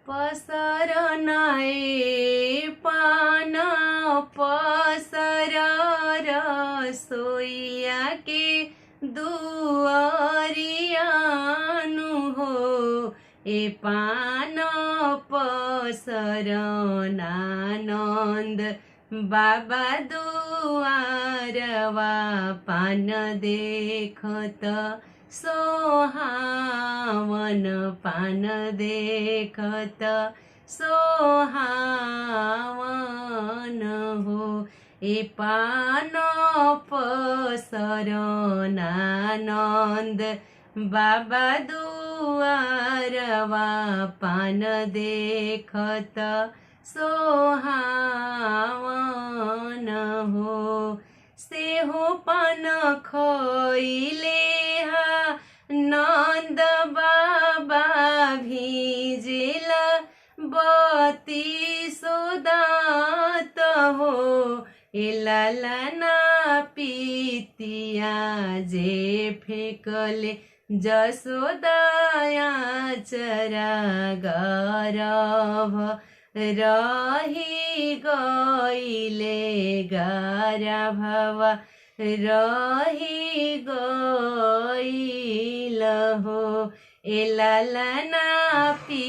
पसरनाए पान पसर रसोइया के दुआरियानु हो ए पान पसरनानंद बाबा दुआरवा पान देखत सोहावन पान देखत सोहावन हो ए पान पसरनानंद बाबा दुआरवा पान देखत सोहावन हो से हो पान खइले नंद बाबा भिजेला बती सोदात हो एलालना पितिया जे फेकले जसोदाया चरा गर्भ रही गइले गर्भवा रही गइल हो एलालना पी